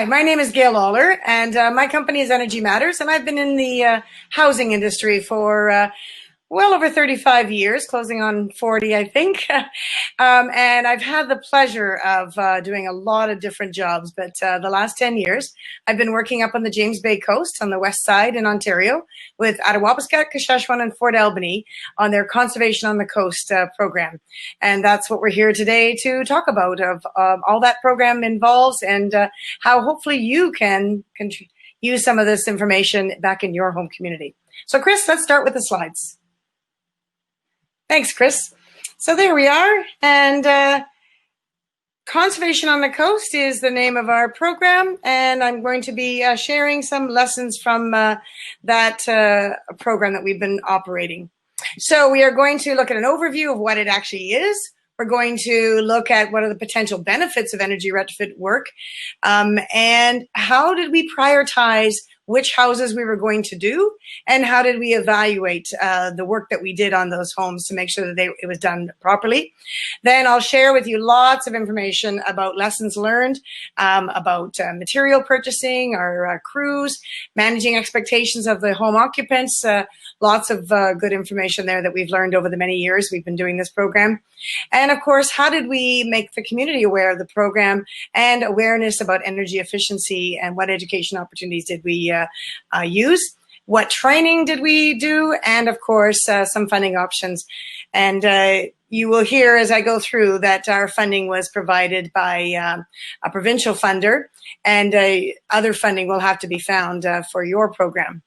Hi, my name is Gail Lawler, and my company is Energy Matters, and I've been in the housing industry for well over 35 years, closing on 40, I think. And I've had the pleasure of doing a lot of different jobs, but the last 10 years, I've been working up on the James Bay coast on the west side in Ontario with Attawapiskat, Kashechewan, and Fort Albany on their Conservation on the Coast program. And that's what we're here today to talk about, of all that program involves and how hopefully you can use some of this information back in your home community. So Chris, let's start with the slides. Thanks, Chris. So there we are, and Conservation on the Coast is the name of our program, and I'm going to be sharing some lessons from that program that we've been operating. So we are going to look at an overview of what it actually is. We're going to look at what are the potential benefits of energy retrofit work, and how did we prioritize which houses we were going to do, and how did we evaluate the work that we did on those homes to make sure that it was done properly. Then I'll share with you lots of information about lessons learned, about material purchasing, our crews, managing expectations of the home occupants, lots of good information there that we've learned over the many years we've been doing this program. And of course, how did we make the community aware of the program and awareness about energy efficiency, and what education opportunities did we use? What training did we do? And of course, some funding options. And you will hear as I go through that our funding was provided by a provincial funder, and other funding will have to be found for your program.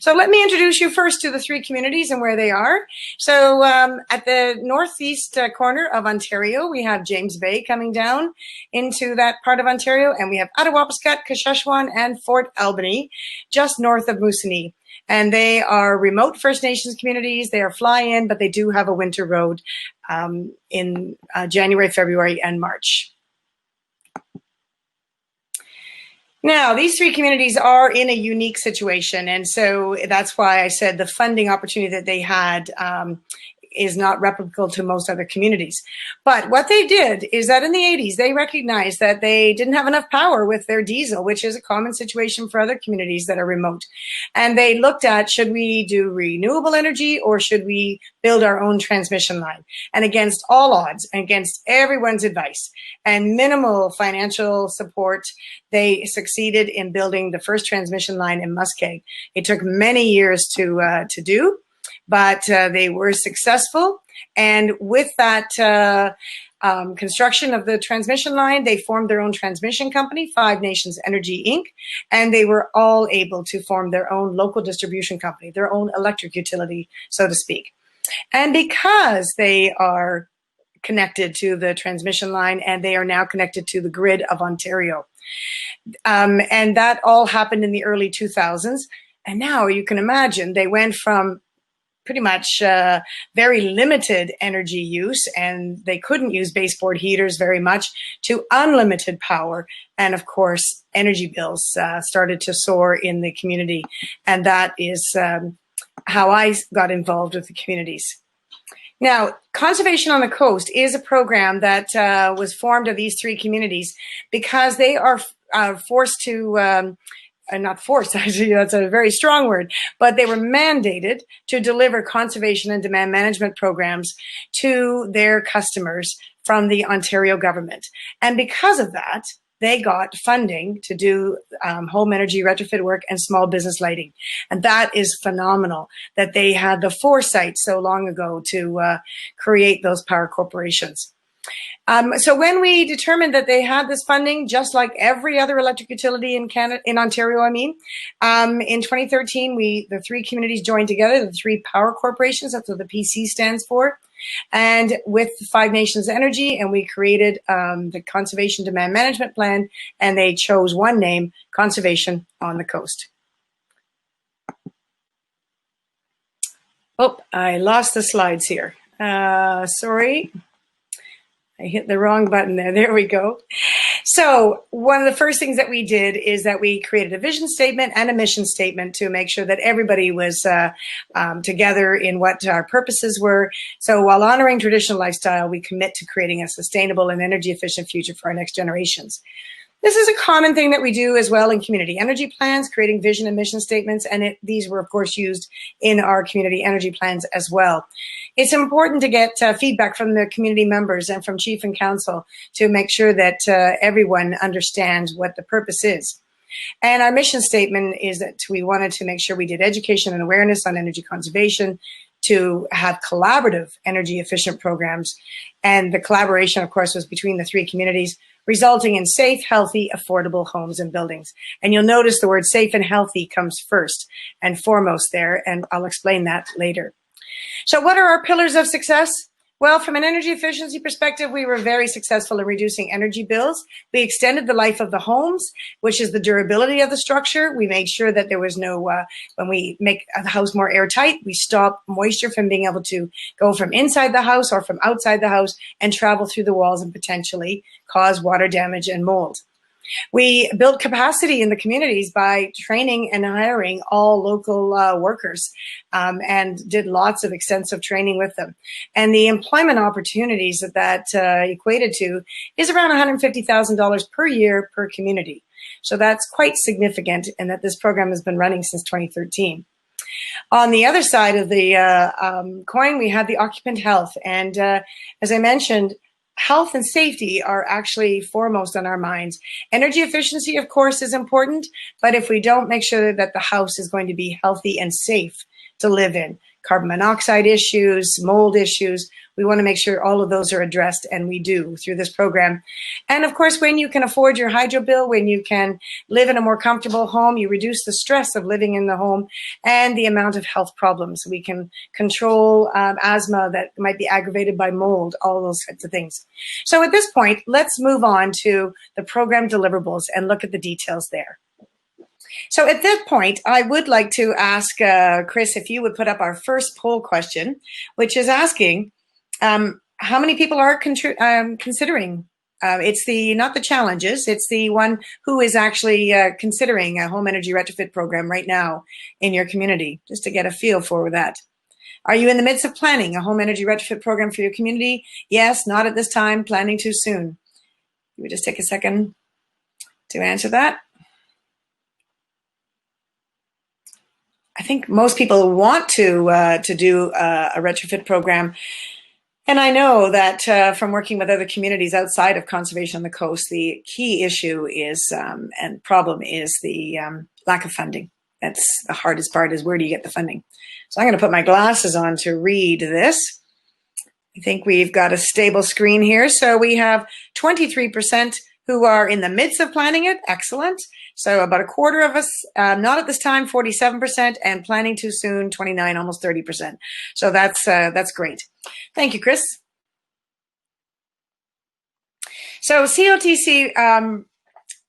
So let me introduce you first to the three communities and where they are. So at the northeast corner of Ontario, we have James Bay coming down into that part of Ontario, and we have Attawapiskat, Kashechewan, and Fort Albany, just north of Moosonee. And they are remote First Nations communities. They are fly-in, but they do have a winter road in January, February, and March. Now, these three communities are in a unique situation, and so that's why I said the funding opportunity that they had is not replicable to most other communities. But what they did is that in the 80s, they recognized that they didn't have enough power with their diesel, which is a common situation for other communities that are remote. And they looked at, should we do renewable energy or should we build our own transmission line? And against all odds, against everyone's advice and minimal financial support, they succeeded in building the first transmission line in Muskeg. It took many years to do, but they were successful. And with that construction of the transmission line, they formed their own transmission company, Five Nations Energy Inc., and they were all able to form their own local distribution company, their own electric utility, so to speak. And because they are connected to the transmission line, and they are now connected to the grid of Ontario. And that all happened in the early 2000s. And now you can imagine they went from pretty much very limited energy use, and they couldn't use baseboard heaters very much, to unlimited power. And of course, energy bills started to soar in the community. And that is how I got involved with the communities. Now, Conservation on the Coast is a program that was formed of these three communities because they are forced to not forced, actually, that's a very strong word, but they were mandated to deliver conservation and demand management programs to their customers from the Ontario government. And because of that, they got funding to do home energy retrofit work and small business lighting. And that is phenomenal that they had the foresight so long ago to create those power corporations. So when we determined that they had this funding, just like every other electric utility in Canada, in Ontario, in 2013, the three communities joined together, the three power corporations, that's what the PC stands for, and with Five Nations Energy, and we created the Conservation Demand Management Plan, and they chose one name, Conservation on the Coast. Oh, I lost the slides here. Sorry. I hit the wrong button there. There we go. So one of the first things that we did is that we created a vision statement and a mission statement to make sure that everybody was together in what our purposes were. So while honoring traditional lifestyle, we commit to creating a sustainable and energy efficient future for our next generations. This is a common thing that we do as well in community energy plans, creating vision and mission statements, and these were, of course, used in our community energy plans as well. It's important to get feedback from the community members and from chief and council to make sure that everyone understands what the purpose is. And our mission statement is that we wanted to make sure we did education and awareness on energy conservation, to have collaborative energy efficient programs. And the collaboration, of course, was between the three communities, resulting in safe, healthy, affordable homes and buildings. And you'll notice the word safe and healthy comes first and foremost there, and I'll explain that later. So what are our pillars of success? Well, from an energy efficiency perspective, we were very successful in reducing energy bills. We extended the life of the homes, which is the durability of the structure. We made sure that there was no, when we make the house more airtight, we stop moisture from being able to go from inside the house or from outside the house and travel through the walls and potentially cause water damage and mold. We built capacity in the communities by training and hiring all local workers and did lots of extensive training with them. And the employment opportunities that equated to is around $150,000 per year per community. So that's quite significant, and that this program has been running since 2013. On the other side of the coin, we have the occupant health. And as I mentioned, health and safety are actually foremost on our minds. Energy efficiency, of course, is important, but if we don't make sure that the house is going to be healthy and safe to live in, carbon monoxide issues, mold issues, we want to make sure all of those are addressed, and we do through this program. And of course, when you can afford your hydro bill, when you can live in a more comfortable home, you reduce the stress of living in the home and the amount of health problems. We can control asthma that might be aggravated by mold, all those types of things. So at this point, let's move on to the program deliverables and look at the details there. So at this point, I would like to ask Chris if you would put up our first poll question, which is asking, how many people are considering? It's not the challenges, it's the one who is actually considering a home energy retrofit program right now in your community, just to get a feel for that. Are you in the midst of planning a home energy retrofit program for your community? Yes, not at this time, planning too soon. You would just take a second to answer that. I think most people want to do a retrofit program. And I know that from working with other communities outside of conservation on the coast, the key issue is and problem is the lack of funding. That's the hardest part, is where do you get the funding? So I'm going to put my glasses on to read this. I think we've got a stable screen here. So we have 23% who are in the midst of planning it. Excellent. So about a quarter of us, not at this time, 47%, and planning too soon, 29, almost 30%. So that's great. Thank you, Chris. So COTC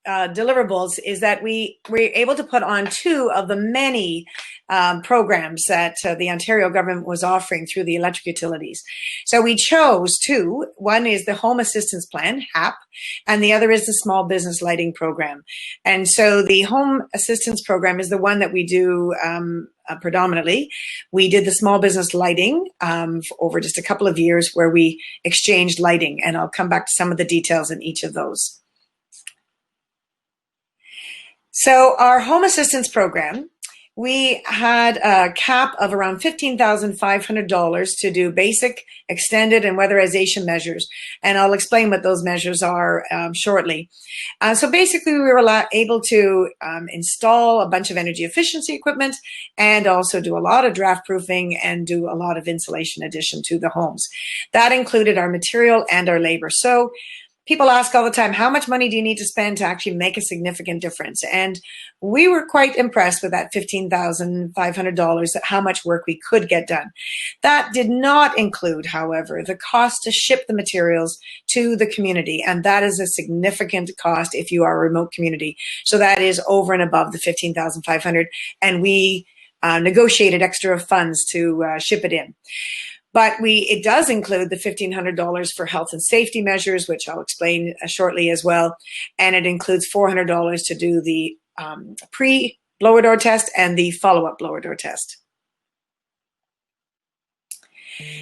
deliverables is that we were able to put on 2 of the many programs that the Ontario government was offering through the electric utilities. So we chose 2. One is the Home Assistance Plan, HAP, and the other is the Small Business Lighting Program. And so the Home Assistance Program is the one that we do predominantly. We did the Small Business Lighting over just a couple of years, where we exchanged lighting, and I'll come back to some of the details in each of those. So our Home Assistance Program, we had a cap of around $15,500 to do basic, extended, and weatherization measures. And I'll explain what those measures are shortly. So basically, we were able to install a bunch of energy efficiency equipment and also do a lot of draft proofing and do a lot of insulation addition to the homes. That included our material and our labor. So people ask all the time, how much money do you need to spend to actually make a significant difference? And we were quite impressed with that $15,500, how much work we could get done. That did not include, however, the cost to ship the materials to the community. And that is a significant cost if you are a remote community. So that is over and above the $15,500. And we negotiated extra funds to ship it in. But it does include the $1,500 for health and safety measures, which I'll explain shortly as well. And it includes $400 to do the pre-blower door test and the follow-up blower door test.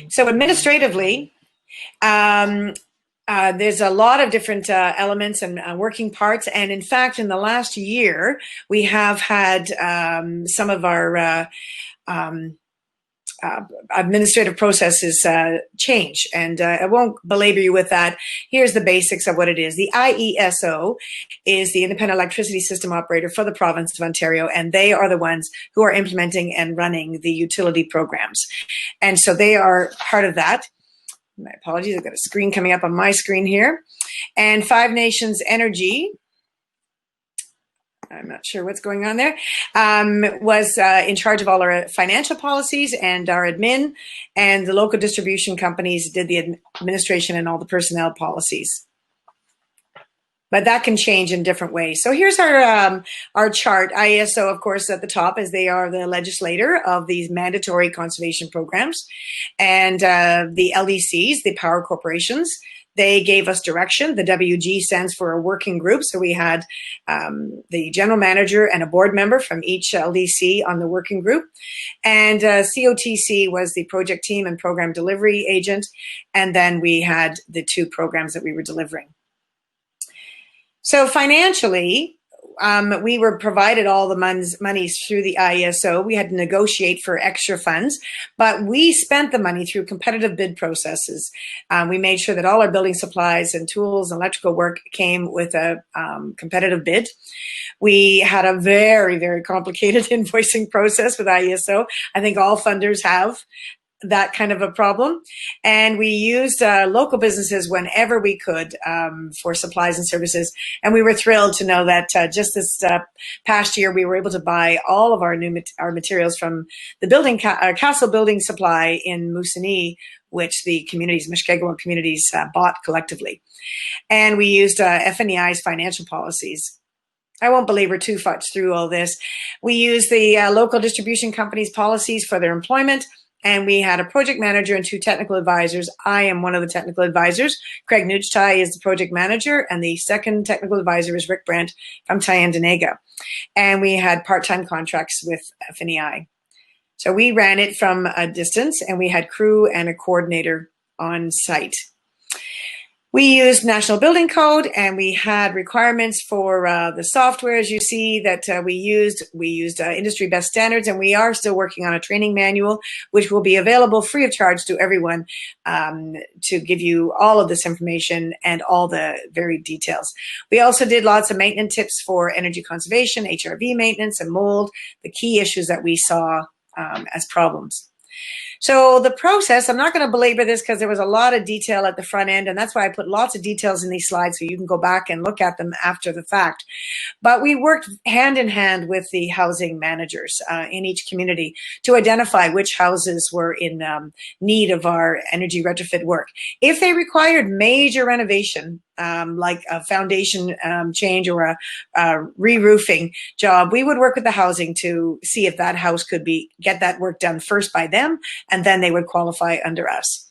So administratively, There's a lot of different elements and working parts. And in fact, in the last year, we have had some of our administrative processes change. And I won't belabor you with that. Here's the basics of what it is. The IESO is the Independent Electricity System Operator for the province of Ontario, and they are the ones who are implementing and running the utility programs. And so they are part of that. My apologies, I've got a screen coming up on my screen here. And Five Nations Energy, I'm not sure what's going on there, was in charge of all our financial policies and our admin, and the local distribution companies did the administration and all the personnel policies. But that can change in different ways. So here's our chart. IESO, of course, at the top, as they are the legislator of these mandatory conservation programs. And the LDCs, the power corporations, they gave us direction. The WG stands for a working group. So we had the general manager and a board member from each LDC on the working group. And COTC was the project team and program delivery agent. And then we had the two programs that we were delivering. So financially, we were provided all the monies through the IESO. We had to negotiate for extra funds, but we spent the money through competitive bid processes. We made sure that all our building supplies and tools and electrical work came with a competitive bid. We had a very, very complicated invoicing process with IESO. I think all funders have that kind of a problem. And we used local businesses whenever we could for supplies and services. And we were thrilled to know that just this past year, we were able to buy all of our materials from the building Castle Building Supply in Moosonee, which the communities, Mushkegowuk communities, bought collectively. And we used FNEI's financial policies. I won't belabor too much through all this. We used the local distribution companies' policies for their employment. And we had a project manager and two technical advisors. I am one of the technical advisors. Craig Nuchtai is the project manager, and the second technical advisor is Rick Brandt from Tyendinaga. And we had part-time contracts with FNEI. So we ran it from a distance, and we had crew and a coordinator on site. We used National Building Code, and we had requirements for the software, as you see, that we used. We used industry best standards, and we are still working on a training manual, which will be available free of charge to everyone to give you all of this information and all the varied details. We also did lots of maintenance tips for energy conservation, HRV maintenance, and mold, the key issues that we saw as problems. So the process, I'm not going to belabor this because there was a lot of detail at the front end, and that's why I put lots of details in these slides so you can go back and look at them after the fact. But we worked hand in hand with the housing managers in each community to identify which houses were in need of our energy retrofit work. If they required major renovation, like a foundation change or a re-roofing job, we would work with the housing to see if that house could get that work done first by them, and then they would qualify under us.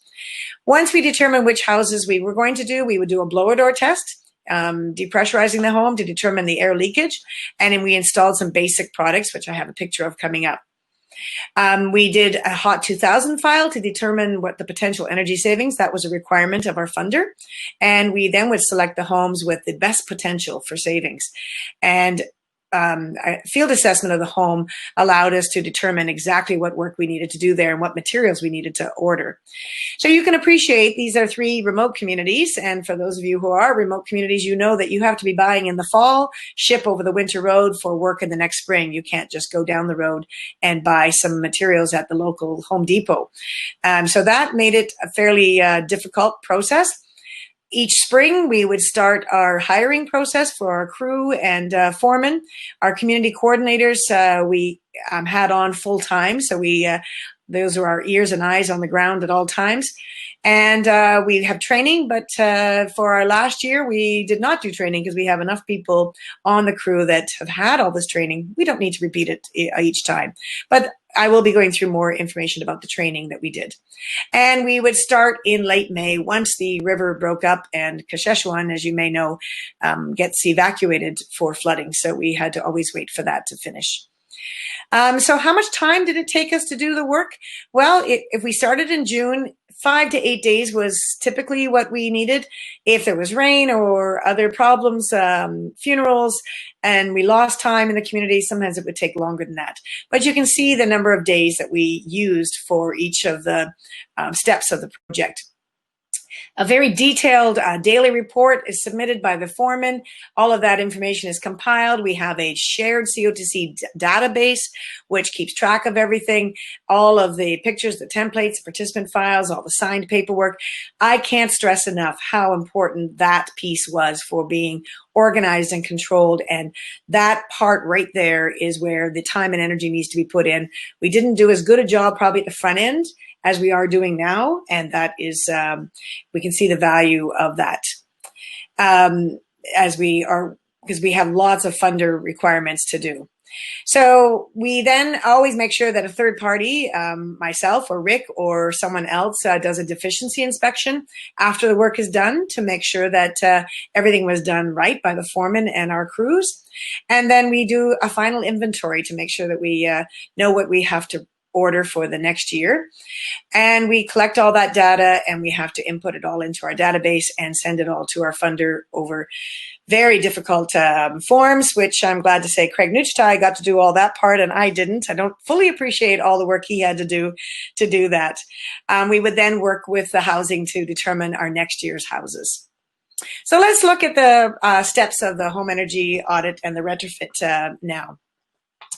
Once we determined which houses we were going to do, we would do a blower door test, depressurizing the home to determine the air leakage, and then we installed some basic products, which I have a picture of coming up. We did a HOT 2000 file to determine what the potential energy savings, that was a requirement of our funder. And we then would select the homes with the best potential for savings. And a field assessment of the home allowed us to determine exactly what work we needed to do there and what materials we needed to order. So you can appreciate these are 3 remote communities. And for those of you who are remote communities, you know that you have to be buying in the fall, ship over the winter road for work in the next spring. You can't just go down the road and buy some materials at the local Home Depot. So that made it a fairly difficult process. Each spring, we would start our hiring process for our crew and foremen. Our community coordinators, we had on full time. So those were our ears and eyes on the ground at all times. And we have training, but for our last year, we did not do training because we have enough people on the crew that have had all this training. We don't need to repeat it each time. But I will be going through more information about the training that we did. And we would start in late May once the river broke up and Kasheshuan, as you may know, gets evacuated for flooding. So we had to always wait for that to finish. So how much time did it take us to do the work? Well, if we started in June, 5 to 8 days was typically what we needed. If there was rain or other problems, funerals, and we lost time in the community, sometimes it would take longer than that. But you can see the number of days that we used for each of the steps of the project. A very detailed daily report is submitted by the foreman. All of that information is compiled. We have a shared COTC database, which keeps track of everything, all of the pictures, the templates, the participant files, all the signed paperwork. I can't stress enough how important that piece was for being organized and controlled. And that part right there is where the time and energy needs to be put in. We didn't do as good a job probably at the front end as we are doing now, and that is, we can see the value of that because we have lots of funder requirements to do. So we then always make sure that a third party, myself or Rick or someone else, does a deficiency inspection after the work is done to make sure that everything was done right by the foreman and our crews. And then we do a final inventory to make sure that we know what we have to order for the next year. And we collect all that data and we have to input it all into our database and send it all to our funder over very difficult forms, which I'm glad to say Craig Nuchtai got to do all that part and I didn't. I don't fully appreciate all the work he had to do that. We would then work with the housing to determine our next year's houses. So let's look at the steps of the home energy audit and the retrofit now.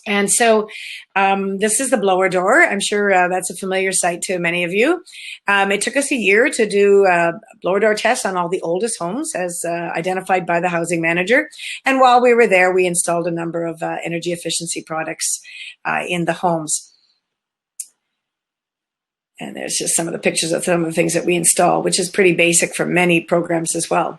And so this is the blower door. I'm sure that's a familiar sight to many of you. It took us a year to do blower door tests on all the oldest homes as identified by the housing manager. And while we were there, we installed a number of energy efficiency products in the homes. And there's just some of the pictures of some of the things that we install, which is pretty basic for many programs as well.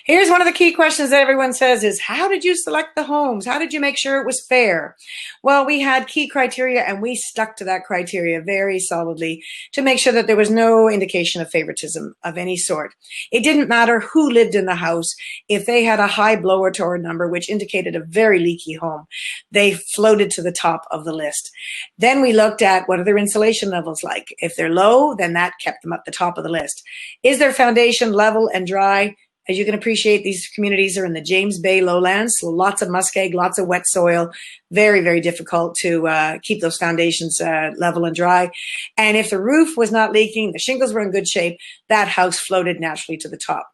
Here's one of the key questions that everyone says is, how did you select the homes? How did you make sure it was fair? Well, we had key criteria and we stuck to that criteria very solidly to make sure that there was no indication of favoritism of any sort. It didn't matter who lived in the house. If they had a high blower door number, which indicated a very leaky home, they floated to the top of the list. Then we looked at what are their insulation levels like. If they're low, then that kept them at the top of the list. Is their foundation level and dry? As you can appreciate, these communities are in the James Bay lowlands, so lots of muskeg, lots of wet soil, very, very difficult to keep those foundations level and dry. And if the roof was not leaking, the shingles were in good shape, that house floated naturally to the top.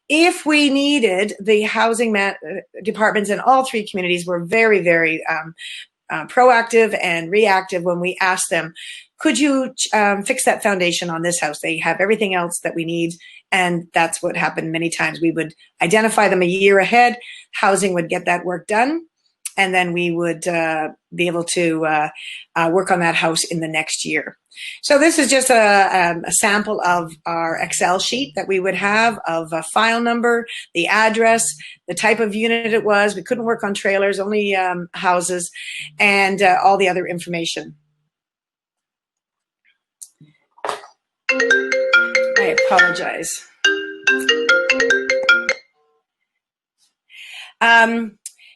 If we needed, the housing departments in all three communities were very, very proactive and reactive when we asked them, could you fix that foundation on this house? They have everything else that we need. And that's what happened many times. We would identify them a year ahead. Housing would get that work done. And then we would be able to work on that house in the next year. So this is just a sample of our Excel sheet that we would have of a file number, the address, the type of unit it was. We couldn't work on trailers, only houses, and all the other information. I apologize.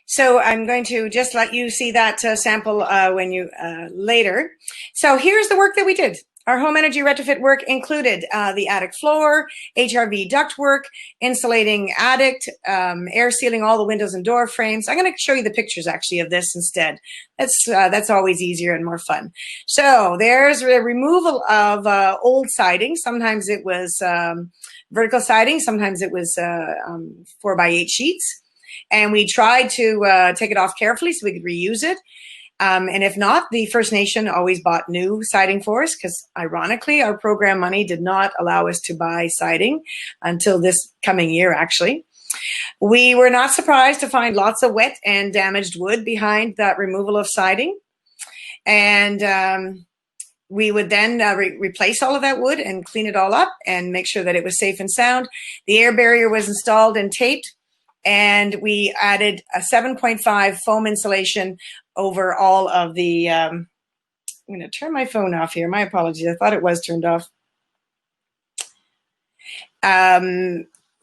So I'm going to just let you see that sample when you later. So here's the work that we did. Our home energy retrofit work included the attic floor, HRV ductwork, insulating attic, air sealing all the windows and door frames. I'm going to show you the pictures actually of this instead. That's always easier and more fun. So there's the removal of old siding. Sometimes it was vertical siding. Sometimes it was 4x8 sheets. And we tried to take it off carefully so we could reuse it. And if not, the First Nation always bought new siding for us because, ironically, our program money did not allow us to buy siding until this coming year, actually. We were not surprised to find lots of wet and damaged wood behind that removal of siding. And we would then replace all of that wood and clean it all up and make sure that it was safe and sound. The air barrier was installed and taped. And we added a 7.5 foam insulation over all of the, I'm going to turn my phone off here. My apologies. I thought it was turned off.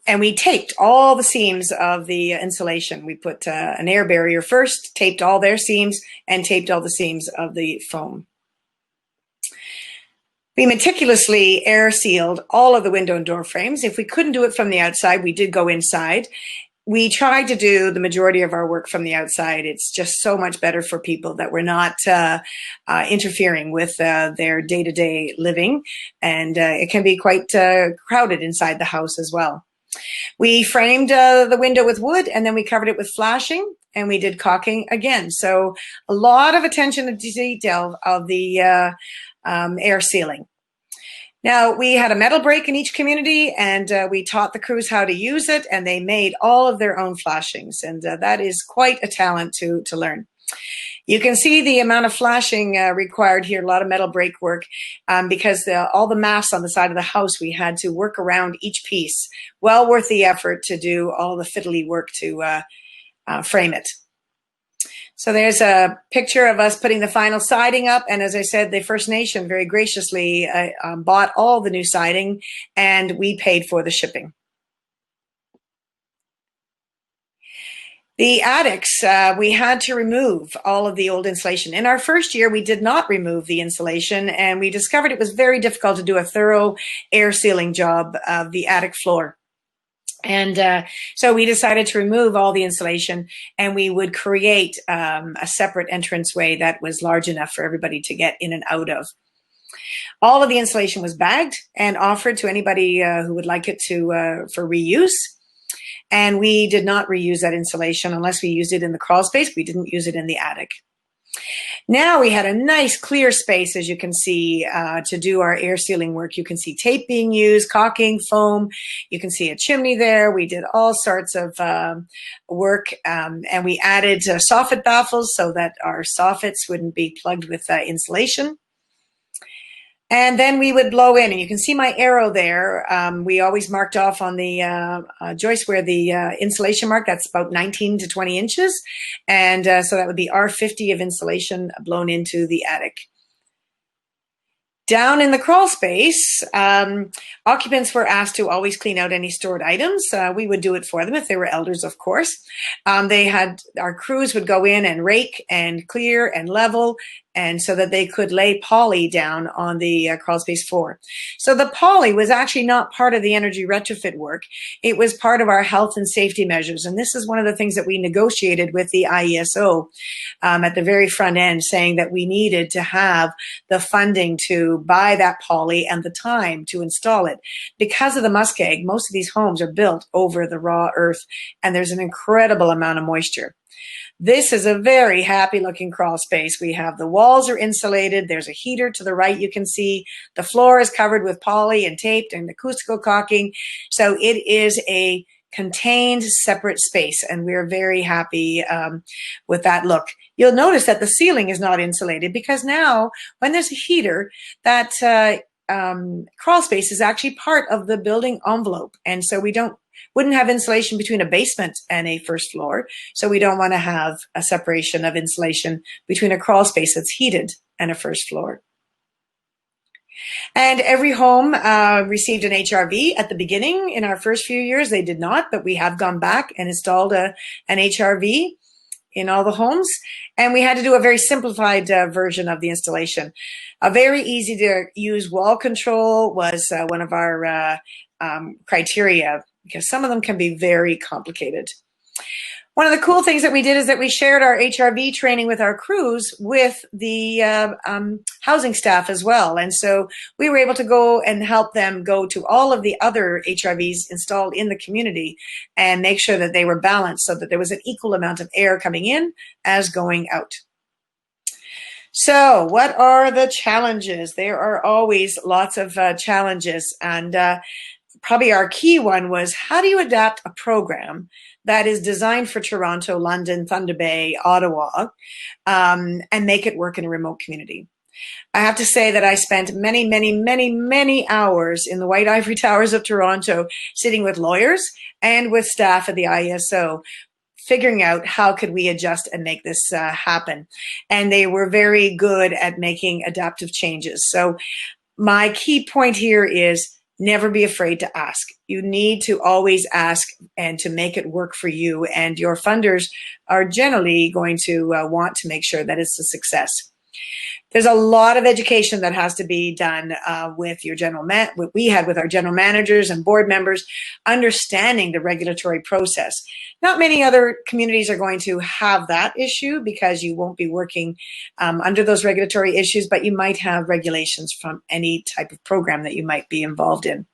And we taped all the seams of the insulation. We put an air barrier first, taped all their seams, and taped all the seams of the foam. We meticulously air sealed all of the window and door frames. If we couldn't do it from the outside, we did go inside. We tried to do the majority of our work from the outside. It's just so much better for people that we're not interfering with their day-to-day living, and it can be quite crowded inside the house as well. We framed the window with wood, and then we covered it with flashing, and we did caulking again. So a lot of attention to detail of the air sealing. Now, we had a metal break in each community, and we taught the crews how to use it, and they made all of their own flashings, and that is quite a talent to learn. You can see the amount of flashing required here, a lot of metal break work, because all the masts on the side of the house, we had to work around each piece. Well worth the effort to do all the fiddly work to frame it. So there's a picture of us putting the final siding up, and as I said, the First Nation very graciously bought all the new siding, and we paid for the shipping. The attics, we had to remove all of the old insulation. In our first year, we did not remove the insulation, and we discovered it was very difficult to do a thorough air sealing job of the attic floor. And so we decided to remove all the insulation, and we would create a separate entranceway that was large enough for everybody to get in and out of. All of the insulation was bagged and offered to anybody who would like it for reuse. And we did not reuse that insulation unless we used it in the crawl space. We didn't use it in the attic. Now we had a nice clear space, as you can see, to do our air sealing work. You can see tape being used, caulking, foam. You can see a chimney there. We did all sorts of work, and we added soffit baffles so that our soffits wouldn't be plugged with insulation. And then we would blow in, and you can see my arrow there. We always marked off on the joist where the insulation mark, that's about 19 to 20 inches. And so that would be R50 of insulation blown into the attic. Down in the crawl space, occupants were asked to always clean out any stored items. We would do it for them if they were elders, of course. Our crews would go in and rake and clear and level, and so that they could lay poly down on the crawl space floor. So the poly was actually not part of the energy retrofit work. It was part of our health and safety measures. And this is one of the things that we negotiated with the IESO at the very front end, saying that we needed to have the funding to buy that poly and the time to install it. Because of the muskeg, most of these homes are built over the raw earth, and there's an incredible amount of moisture. This is a very happy looking crawl space. We have the walls are insulated. There's a heater to the right. You can see the floor is covered with poly and taped and acoustical caulking. So it is a contained separate space, and we're very happy with that look. You'll notice that the ceiling is not insulated because now when there's a heater, that crawl space is actually part of the building envelope. And so we wouldn't have insulation between a basement and a first floor. So we don't want to have a separation of insulation between a crawl space that's heated and a first floor. And every home received an HRV at the beginning. In our first few years, they did not, but we have gone back and installed an HRV in all the homes. And we had to do a very simplified version of the installation. A very easy to use wall control was one of our criteria, because some of them can be very complicated. One of the cool things that we did is that we shared our HRV training with our crews with the housing staff as well. And so we were able to go and help them go to all of the other HRVs installed in the community and make sure that they were balanced so that there was an equal amount of air coming in as going out. So what are the challenges? There are always lots of challenges, and probably our key one was, how do you adapt a program that is designed for Toronto, London, Thunder Bay, Ottawa, and make it work in a remote community? I have to say that I spent many, many, many, many hours in the White Ivory Towers of Toronto sitting with lawyers and with staff at the IESO, figuring out how could we adjust and make this happen. And they were very good at making adaptive changes. So my key point here is, Never be afraid to ask. You need to always ask and to make it work for you. And your funders are generally going to want to make sure that it's a success. There's a lot of education that has to be done with your what we had with our general managers and board members, understanding the regulatory process. Not many other communities are going to have that issue because you won't be working under those regulatory issues, but you might have regulations from any type of program that you might be involved in.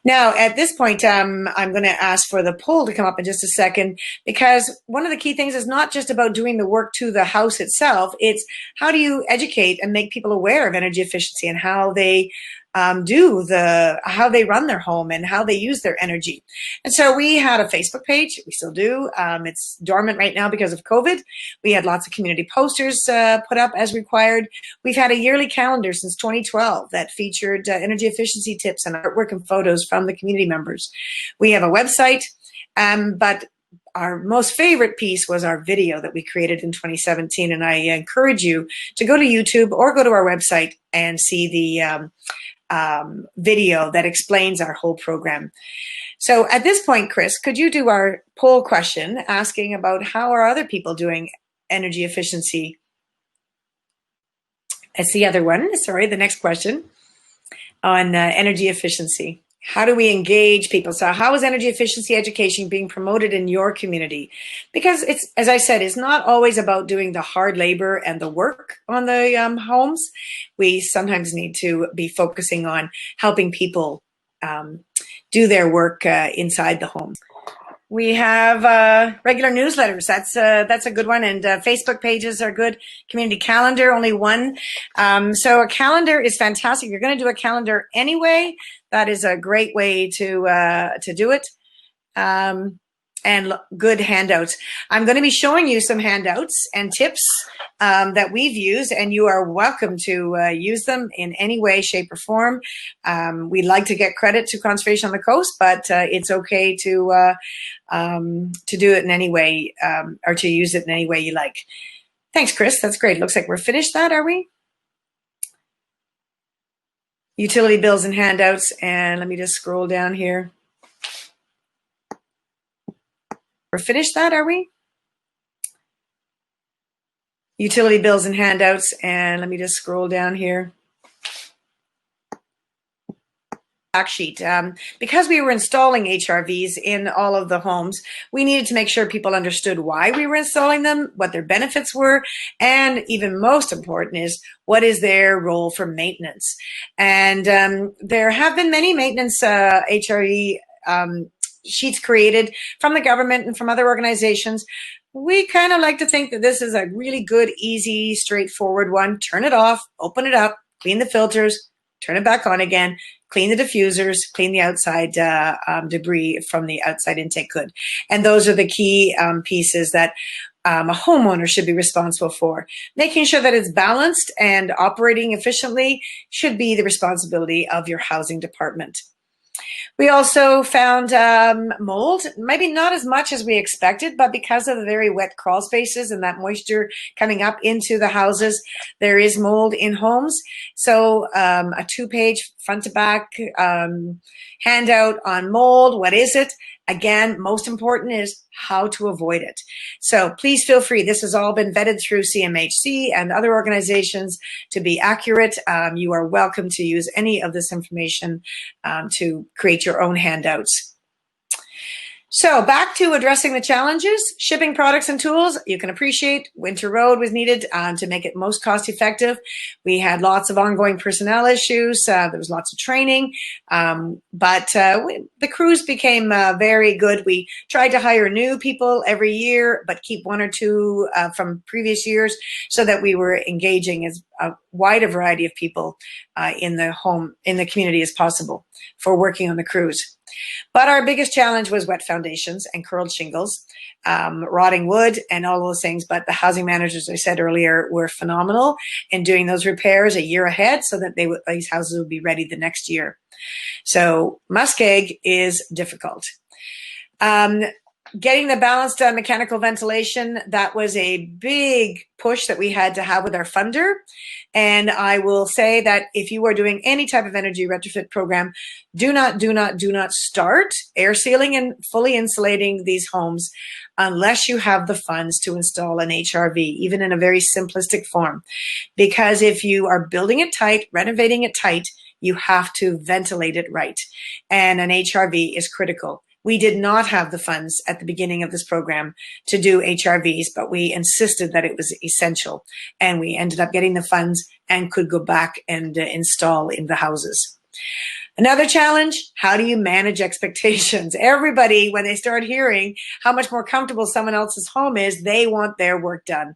Now, at this point, I'm going to ask for the poll to come up in just a second, because one of the key things is not just about doing the work to the house itself. It's how do you educate and make people aware of energy efficiency and how they how they run their home and how they use their energy. And so we had a Facebook page. We still do. It's dormant right now because of COVID. We had lots of community posters put up as required. We've had a yearly calendar since 2012 that featured energy efficiency tips and artwork and photos from the community members. We have a website, but our most favorite piece was our video that we created in 2017. And I encourage you to go to YouTube or go to our website and see the video that explains our whole program. So at this point, Chris, could you do our poll question asking about how are other people doing energy efficiency? That's the other one. Sorry, the next question on energy efficiency. How do we engage people? So how is energy efficiency education being promoted in your community? Because it's, as I said, it's not always about doing the hard labor and the work on the homes. We sometimes need to be focusing on helping people do their work inside the home. We have regular newsletters. That's a good one, and Facebook pages are good. Community calendar, only one. So a calendar is fantastic. You're going to do a calendar anyway. That is a great way to do it. And good handouts. I'm going to be showing you some handouts and tips that we've used, and you are welcome to use them in any way, shape, or form. We like to get credit to Conservation on the Coast, but it's okay to do it in any way or to use it in any way you like. Thanks, Chris. That's great. Looks like we're finished that, are we? Utility bills and handouts, and let me just scroll down here. We're finished that, are we? Utility bills and handouts, and let me just scroll down here. Back sheet. Because we were installing HRVs in all of the homes, we needed to make sure people understood why we were installing them, what their benefits were, and even most important is what is their role for maintenance. And there have been many maintenance HRV sheets created from the government and from other organizations. We kind of like to think that this is a really good, easy, straightforward one. Turn it off, open it up, clean the filters, turn it back on again, clean the diffusers, clean the outside debris from the outside intake hood. And those are the key pieces that a homeowner should be responsible for. Making sure that it's balanced and operating efficiently should be the responsibility of your housing department. We also found mold, maybe not as much as we expected, but because of the very wet crawl spaces and that moisture coming up into the houses, there is mold in homes. So a 2-page front to back handout on mold. What is it? Again, most important is how to avoid it. So please feel free. This has all been vetted through CMHC and other organizations to be accurate. You are welcome to use any of this information to create your own handouts. So back to addressing the challenges, shipping products and tools. You can appreciate Winter Road was needed to make it most cost effective. We had lots of ongoing personnel issues. There was lots of training, but the crews became very good. We tried to hire new people every year, but keep 1 or 2 from previous years so that we were engaging as a wide variety of people in the community as possible for working on the crews. But our biggest challenge was wet foundations and curled shingles, rotting wood and all those things. But the housing managers, as I said earlier, were phenomenal in doing those repairs a year ahead so that these houses would be ready the next year. So muskeg is difficult. Getting the balanced mechanical ventilation, that was a big push that we had to have with our funder. And I will say that if you are doing any type of energy retrofit program, do not start air sealing and fully insulating these homes unless you have the funds to install an HRV, even in a very simplistic form. Because if you are building it tight, renovating it tight, you have to ventilate it right. And an HRV is critical. We did not have the funds at the beginning of this program to do HRVs, but we insisted that it was essential. And we ended up getting the funds and could go back and install in the houses. Another challenge, how do you manage expectations? Everybody, when they start hearing how much more comfortable someone else's home is, they want their work done.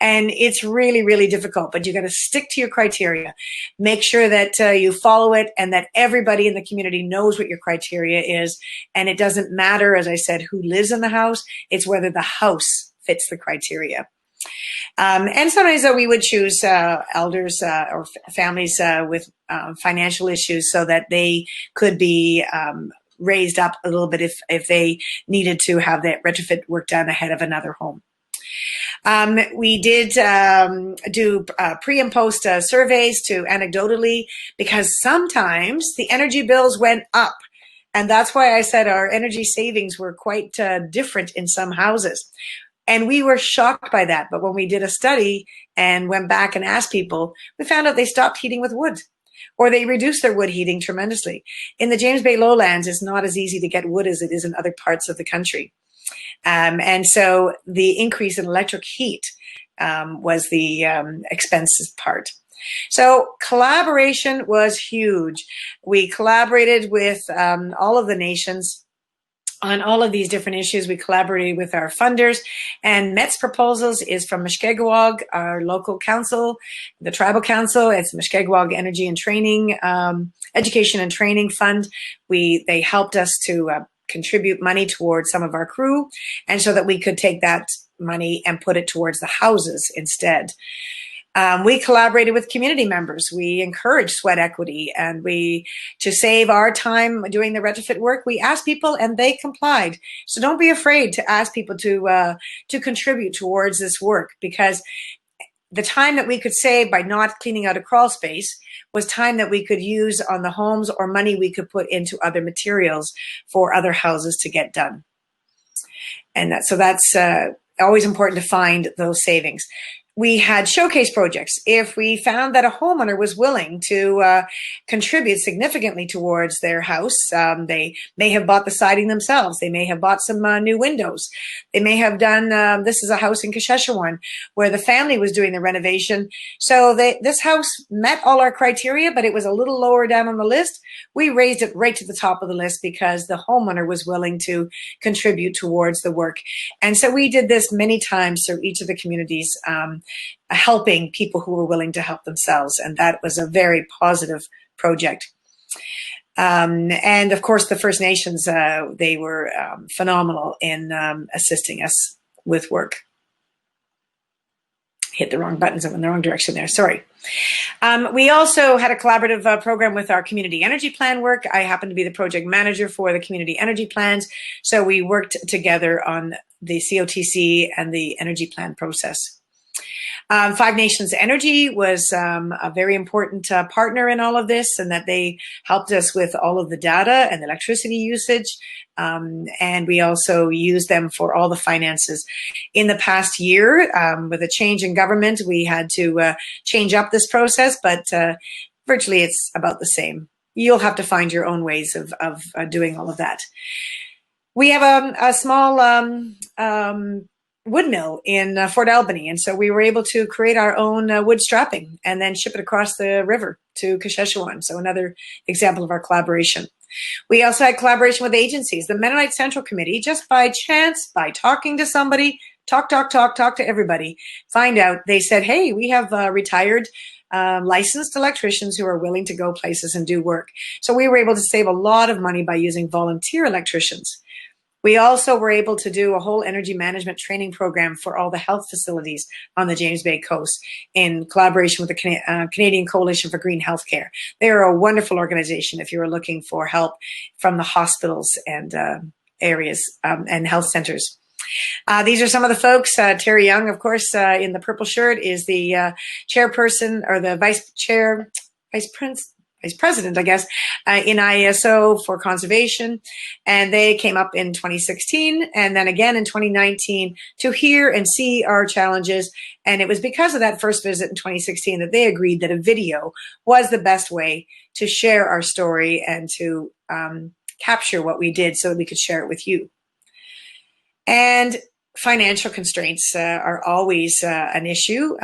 And it's really, really difficult, but you got to stick to your criteria. Make sure that you follow it and that everybody in the community knows what your criteria is. And it doesn't matter, as I said, who lives in the house. It's whether the house fits the criteria. And sometimes we would choose elders or families with financial issues so that they could be raised up a little bit if they needed to have that retrofit work done ahead of another home. We did do pre and post surveys to anecdotally, because sometimes the energy bills went up. And that's why I said our energy savings were quite different in some houses. And we were shocked by that. But when we did a study and went back and asked people, we found out they stopped heating with wood, or they reduced their wood heating tremendously. In the James Bay lowlands, it's not as easy to get wood as it is in other parts of the country. And so the increase in electric heat was the expensive part. So collaboration was huge. We collaborated with all of the nations on all of these different issues. We collaborated with our funders, and MET's proposals is from Mushkegowuk, our local council, the tribal council. It's Mushkegowuk Energy and Training, Education and Training Fund. They helped us to contribute money towards some of our crew, and so that we could take that money and put it towards the houses instead. We collaborated with community members. We encouraged sweat equity, and to save our time doing the retrofit work, we asked people and they complied. So don't be afraid to ask people to contribute towards this work, because the time that we could save by not cleaning out a crawl space was time that we could use on the homes, or money we could put into other materials for other houses to get done. And so that's always important to find those savings. We had showcase projects. If we found that a homeowner was willing to contribute significantly towards their house, they may have bought the siding themselves. They may have bought some new windows. They may have done, this is a house in Saskatchewan where the family was doing the renovation. So this house met all our criteria, but it was a little lower down on the list. We raised it right to the top of the list because the homeowner was willing to contribute towards the work. And so we did this many times through each of the communities, helping people who were willing to help themselves. And that was a very positive project. And of course, the First Nations, they were phenomenal in assisting us with work. Hit the wrong buttons. I'm in the wrong direction there. Sorry. We also had a collaborative program with our community energy plan work. I happen to be the project manager for the community energy plans. So we worked together on the COTC and the energy plan process. Five Nations Energy was a very important partner in all of this, and that they helped us with all of the data and electricity usage. And we also used them for all the finances. In the past year, with a change in government, we had to change up this process, but virtually it's about the same. You'll have to find your own ways of doing all of that. We have a small wood mill in Fort Albany. And so we were able to create our own wood strapping and then ship it across the river to Saskatchewan. So another example of our collaboration. We also had collaboration with agencies. The Mennonite Central Committee, just by chance, by talking to somebody, talk to everybody, find out, they said, hey, we have retired licensed electricians who are willing to go places and do work. So we were able to save a lot of money by using volunteer electricians. We also were able to do a whole energy management training program for all the health facilities on the James Bay coast in collaboration with the Canadian Coalition for Green Healthcare. They are a wonderful organization if you are looking for help from the hospitals and areas and health centers. These are some of the folks. Terry Young, of course, in the purple shirt, is the chairperson or the vice president, I guess, in ISO for conservation. And they came up in 2016 and then again in 2019 to hear and see our challenges. And it was because of that first visit in 2016 that they agreed that a video was the best way to share our story and to capture what we did so that we could share it with you. And financial constraints are always an issue.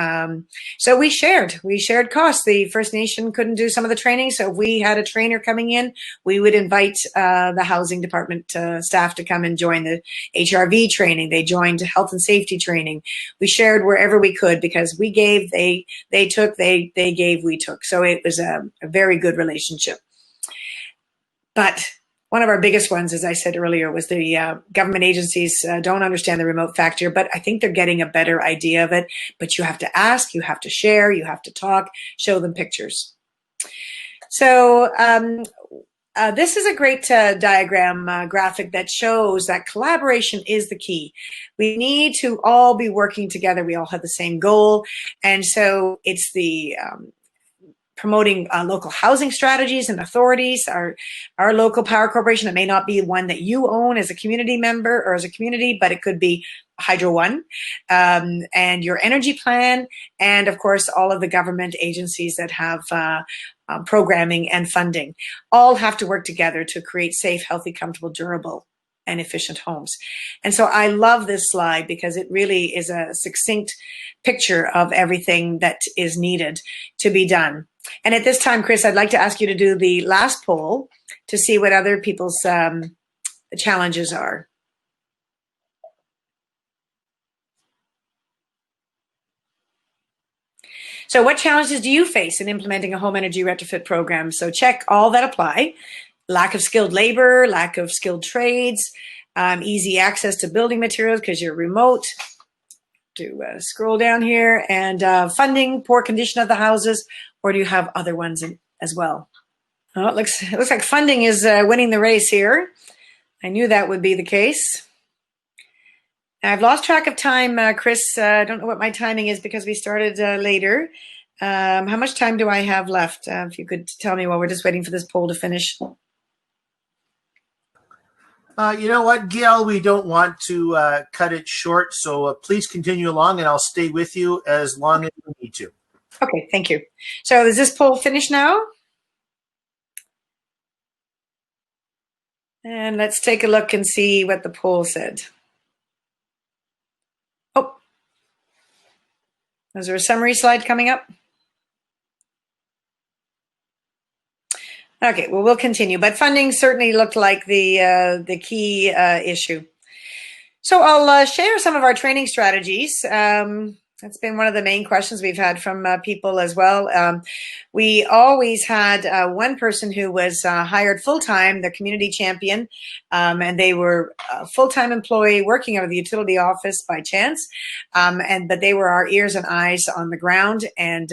So we shared costs. The First Nation couldn't do some of the training. So if we had a trainer coming in, we would invite the housing department staff to come and join the HRV training. They joined health and safety training. We shared wherever we could because we gave, they took, they gave, we took. So it was a very good relationship. But one of our biggest ones, as I said earlier, was the government agencies don't understand the remote factor, but I think they're getting a better idea of it. But you have to ask, you have to share, you have to talk, show them pictures. So this is a great diagram graphic that shows that collaboration is the key. We need to all be working together. We all have the same goal. And so it's the promoting local housing strategies and authorities, our local power corporation. It may not be one that you own as a community member or as a community, but it could be Hydro One, and your energy plan, and of course, all of the government agencies that have programming and funding all have to work together to create safe, healthy, comfortable, durable, and efficient homes. And so I love this slide because it really is a succinct picture of everything that is needed to be done. And at this time, Chris, I'd like to ask you to do the last poll to see what other people's challenges are. So what challenges do you face in implementing a home energy retrofit program? So check all that apply. Lack of skilled labor, lack of skilled trades, easy access to building materials because you're remote. Scroll down here, and funding, poor condition of the houses, or do you have other ones as well? Oh, it looks like funding is winning the race here. I knew that would be the case. I've lost track of time, Chris. I don't know what my timing is because we started later. How much time do I have left? If you could tell me while we're just waiting for this poll to finish. You know what, Gail, we don't want to cut it short, so please continue along and I'll stay with you as long as you need to. Okay, thank you. So is this poll finished now? And let's take a look and see what the poll said. Oh, is there a summary slide coming up? Okay, well, we'll continue, but funding certainly looked like the key issue. So I'll share some of our training strategies. That's been one of the main questions we've had from people as well. We always had one person who was hired full-time, the community champion, and they were a full-time employee working out of the utility office by chance, but they were our ears and eyes on the ground, and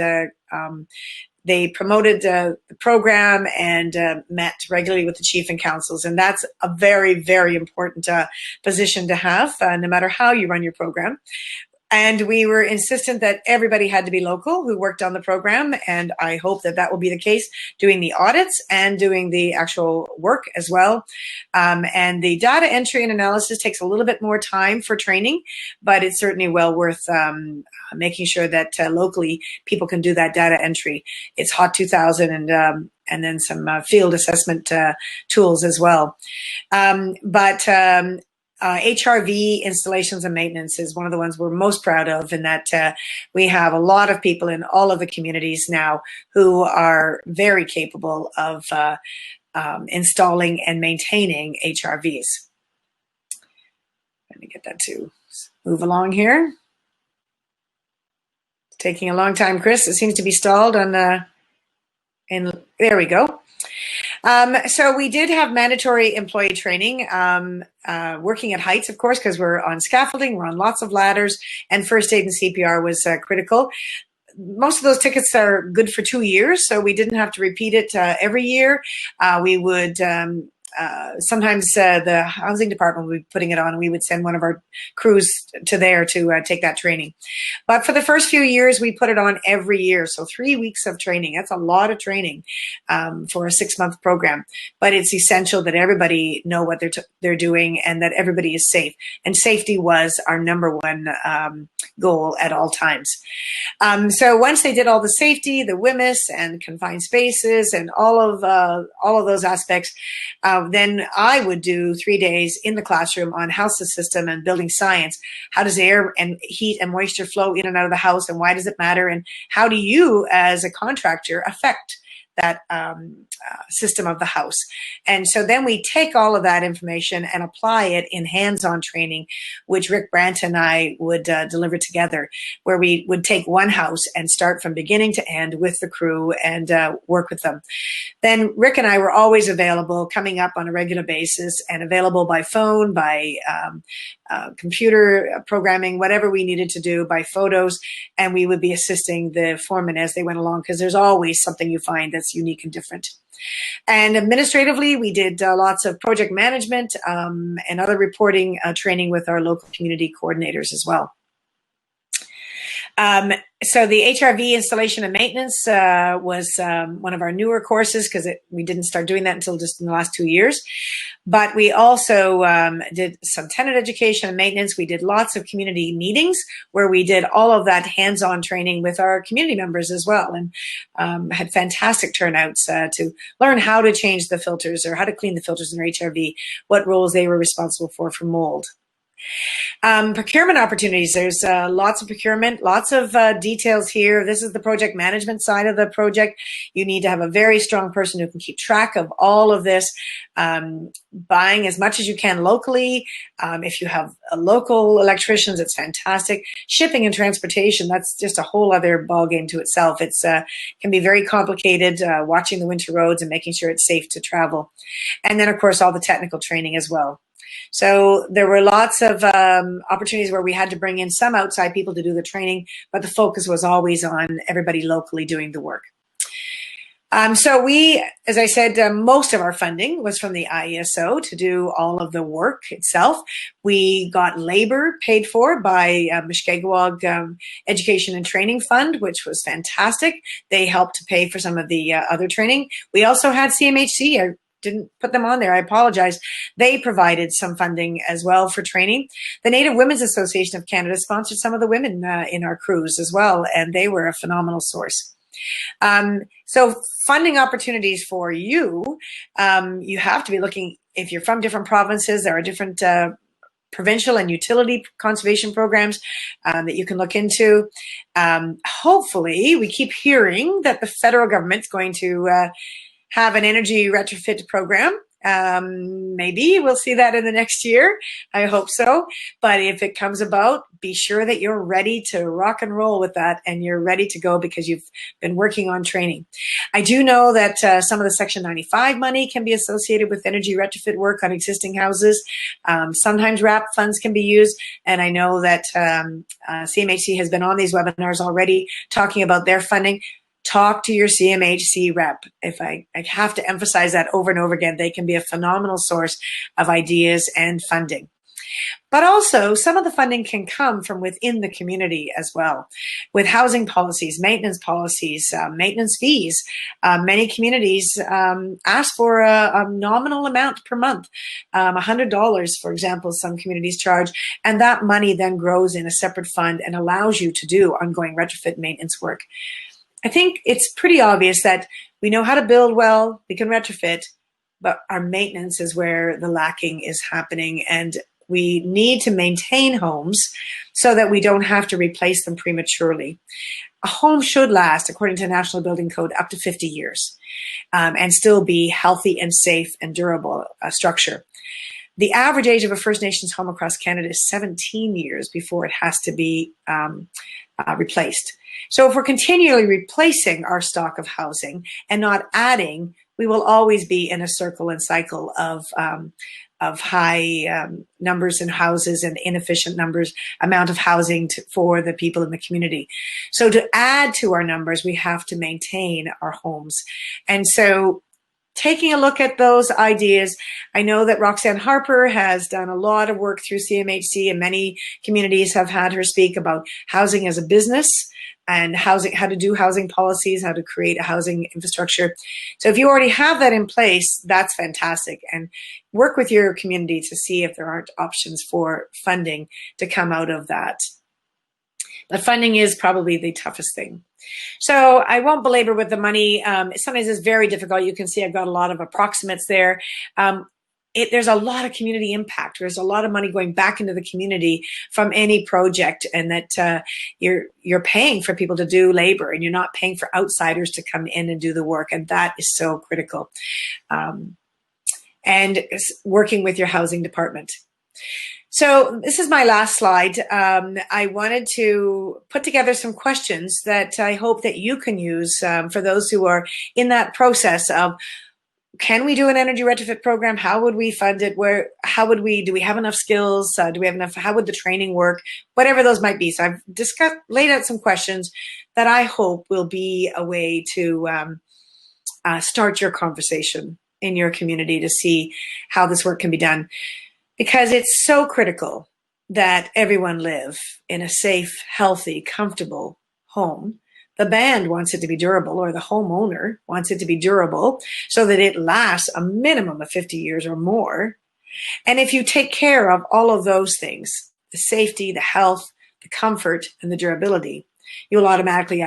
they promoted the program and met regularly with the chief and councils. And that's a very, very important position to have, no matter how you run your program. And we were insistent that everybody had to be local who worked on the program. And I hope that that will be the case, doing the audits and doing the actual work as well. And the data entry and analysis takes a little bit more time for training, but it's certainly well worth making sure that locally people can do that data entry. It's HOT 2000 and then some field assessment tools as well. HRV installations and maintenance is one of the ones we're most proud of, in that we have a lot of people in all of the communities now who are very capable of installing and maintaining HRVs. Let me get that to move along here. It's taking a long time, Chris. It seems to be stalled on there we go. So we did have mandatory employee training, working at heights, of course, because we're on scaffolding, we're on lots of ladders, and first aid and CPR was critical. Most of those tickets are good for 2 years, so we didn't have to repeat it every year. We would sometimes the housing department would be putting it on, and we would send one of our crews to there to take that training. But for the first few years, we put it on every year. So 3 weeks of training. That's a lot of training for a 6-month program. But it's essential that everybody know what they're doing and that everybody is safe. And safety was our number one goal at all times. So once they did all the safety, the WMIS and confined spaces and all of those aspects, then I would do 3 days in the classroom on house system and building science. How does air and heat and moisture flow in and out of the house, and why does it matter? And how do you, as a contractor, affect that system of the house? And so then we take all of that information and apply it in hands-on training, which Rick Brandt and I would deliver together, where we would take one house and start from beginning to end with the crew and work with them. Then Rick and I were always available, coming up on a regular basis and available by phone, by computer programming, whatever we needed to do, by photos, and we would be assisting the foreman as they went along, because there's always something you find that's unique and different. And administratively, we did lots of project management and other reporting training with our local community coordinators as well. So the HRV installation and maintenance was one of our newer courses, because we didn't start doing that until just in the last 2 years. But we also did some tenant education and maintenance. We did lots of community meetings where we did all of that hands-on training with our community members as well, and had fantastic turnouts to learn how to change the filters or how to clean the filters in their HRV, what roles they were responsible for mold. Procurement opportunities. There's lots of procurement, lots of details here. This is the project management side of the project. You need to have a very strong person who can keep track of all of this, buying as much as you can locally. If you have local electricians, it's fantastic. Shipping and transportation, that's just a whole other ballgame to itself. It's can be very complicated, watching the winter roads and making sure it's safe to travel. And then, of course, all the technical training as well. So there were lots of opportunities where we had to bring in some outside people to do the training, but the focus was always on everybody locally doing the work. So we, as I said, most of our funding was from the IESO to do all of the work itself. We got labor paid for by Mushkegowuk Education and Training Fund, which was fantastic. They helped to pay for some of the other training. We also had CMHC. Didn't put them on there. I apologize. They provided some funding as well for training. The Native Women's Association of Canada sponsored some of the women in our crews as well, and they were a phenomenal source. So funding opportunities for you, you have to be looking, if you're from different provinces, there are different provincial and utility conservation programs that you can look into. Hopefully, we keep hearing that the federal government's going to have an energy retrofit program. Maybe we'll see that in the next year. I hope so. But if it comes about, be sure that you're ready to rock and roll with that and you're ready to go because you've been working on training. I do know that some of the Section 95 money can be associated with energy retrofit work on existing houses. Sometimes RAP funds can be used. And I know that CMHC has been on these webinars already talking about their funding. Talk to your CMHC rep. If I have to emphasize that over and over again, they can be a phenomenal source of ideas and funding. But also, some of the funding can come from within the community as well. With housing policies, maintenance fees, many communities ask for a nominal amount per month, $100, for example, some communities charge, and that money then grows in a separate fund and allows you to do ongoing retrofit maintenance work. I think it's pretty obvious that we know how to build well, we can retrofit, but our maintenance is where the lacking is happening, and we need to maintain homes so that we don't have to replace them prematurely. A home should last, according to National Building Code, up to 50 years and still be healthy and safe and durable structure. The average age of a First Nations home across Canada is 17 years before it has to be replaced. So if we're continually replacing our stock of housing and not adding, we will always be in a circle and cycle of high numbers in houses and inefficient amount of housing for the people in the community. So to add to our numbers, we have to maintain our homes. And so taking a look at those ideas. I know that Roxanne Harper has done a lot of work through CMHC, and many communities have had her speak about housing as a business and housing, how to do housing policies, how to create a housing infrastructure. So if you already have that in place, that's fantastic. And work with your community to see if there aren't options for funding to come out of that. But funding is probably the toughest thing. So I won't belabor with the money. Sometimes it's very difficult. You can see I've got a lot of approximates there. There's a lot of community impact. There's a lot of money going back into the community from any project, and that you're paying for people to do labor, and you're not paying for outsiders to come in and do the work, and that is so critical. And working with your housing department. So this is my last slide. I wanted to put together some questions that I hope that you can use for those who are in that process of, can we do an energy retrofit program? How would we fund it? Do we have enough skills? Do we have enough? How would the training work? Whatever those might be. So I've laid out some questions that I hope will be a way to start your conversation in your community to see how this work can be done. Because it's so critical that everyone live in a safe, healthy, comfortable home. The band wants it to be durable, or the homeowner wants it to be durable so that it lasts a minimum of 50 years or more. And if you take care of all of those things, the safety, the health, the comfort, and the durability, you'll automatically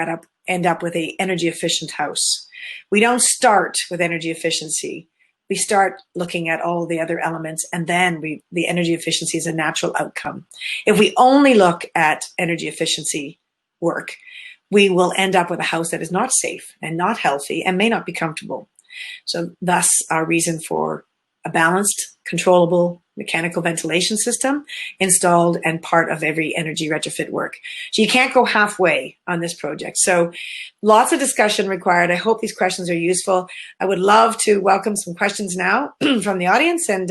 end up with an energy efficient house. We don't start with energy efficiency. We start looking at all the other elements, and then the energy efficiency is a natural outcome. If we only look at energy efficiency work, we will end up with a house that is not safe and not healthy and may not be comfortable. So thus our reason for a balanced, controllable mechanical ventilation system installed and part of every energy retrofit work. So you can't go halfway on this project. So lots of discussion required. I hope these questions are useful. I would love to welcome some questions now from the audience, and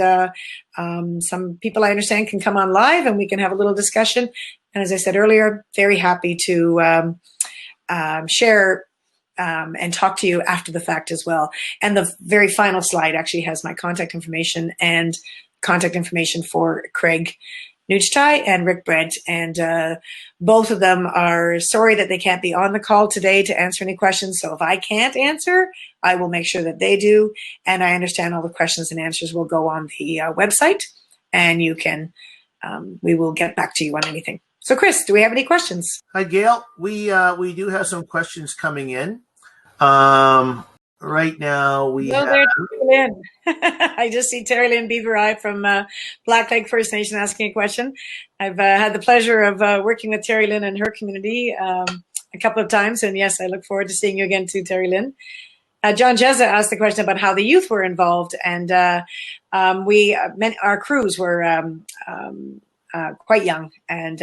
some people I understand can come on live and we can have a little discussion. And as I said earlier, very happy to share and talk to you after the fact as well. And the very final slide actually has my contact information and contact information for Craig Nuchtai and Rick Brent. And both of them are sorry that they can't be on the call today to answer any questions. So if I can't answer, I will make sure that they do. And I understand all the questions and answers will go on the website, and you can, we will get back to you on anything. So Chris, do we have any questions? Hi, Gail. We do have some questions coming in. Right now we have... Terry Lynn. I just see Terry Lynn Beaver Eye from Black Lake First Nation asking a question. I've had the pleasure of working with Terry Lynn and her community a couple of times, and yes, I look forward to seeing you again too, Terry Lynn. John Jezza asked the question about how the youth were involved, and our crews were quite young, and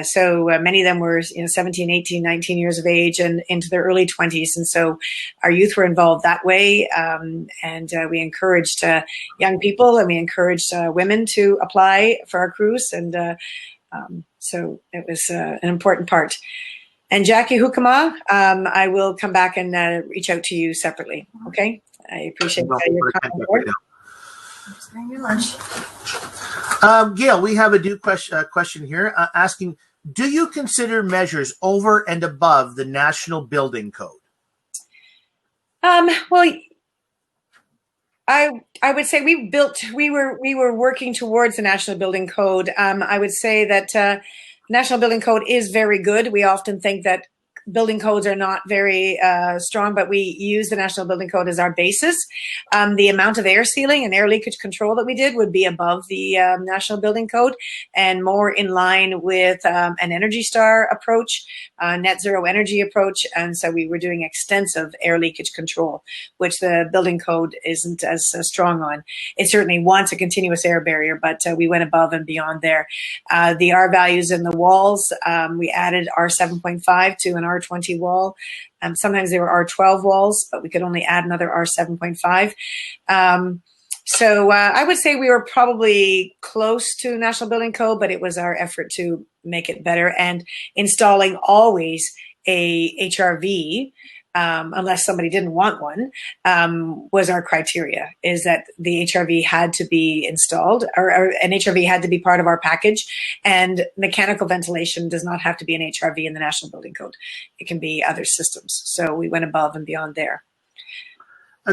so many of them were 17, 18, 19 years of age and into their early 20s, and so our youth were involved that way, and we encouraged young people, and we encouraged women to apply for our crews, and so it was an important part. And Jackie Hukama, I will come back and reach out to you separately. Okay, I appreciate your comment. Your lunch. Gail, we have a new question here asking, do you consider measures over and above the National Building Code? Well, I would say we were working towards the National Building Code. I would say that National Building Code is very good. We often think that building codes are not very strong, but we use the National Building Code as our basis. The amount of air sealing and air leakage control that we did would be above the National Building Code and more in line with an Energy Star approach, net zero energy approach. And so we were doing extensive air leakage control, which the building code isn't as strong on. It certainly wants a continuous air barrier, but we went above and beyond there. The R values in the walls, we added R7.5 to an R20 wall. Sometimes there were R12 walls, but we could only add another R7.5. So I would say we were probably close to National Building Code, but it was our effort to make it better, and installing always a HRV unless somebody didn't want one, was our criteria, is that the HRV had to be installed, or an HRV had to be part of our package, and mechanical ventilation does not have to be an HRV in the National Building Code. It can be other systems. So we went above and beyond there.